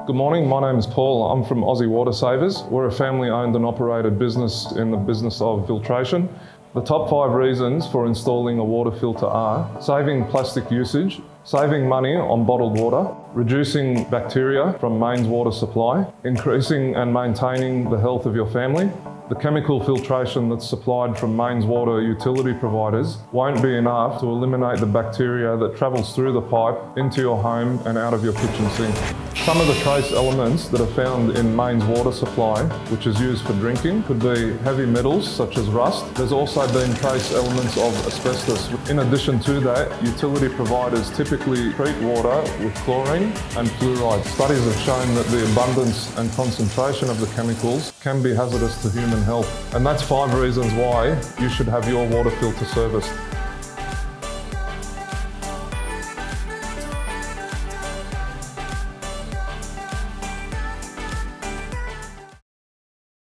Good morning, my name is Paul. I'm from Aussie Water Savers. We're a family-owned and operated business in the business of filtration. The top 5 reasons for installing a water filter are saving plastic usage, saving money on bottled water, reducing bacteria from mains water supply, increasing and maintaining the health of your family. The chemical filtration that's supplied from mains water utility providers won't be enough to eliminate the bacteria that travels through the pipe into your home and out of your kitchen sink. Some of the trace elements that are found in mains water supply, which is used for drinking, could be heavy metals such as rust. There's also been trace elements of asbestos. In addition to that, utility providers typically treat water with chlorine and fluoride. Studies have shown that the abundance and concentration of the chemicals can be hazardous to human health. And that's 5 reasons why you should have your water filter serviced.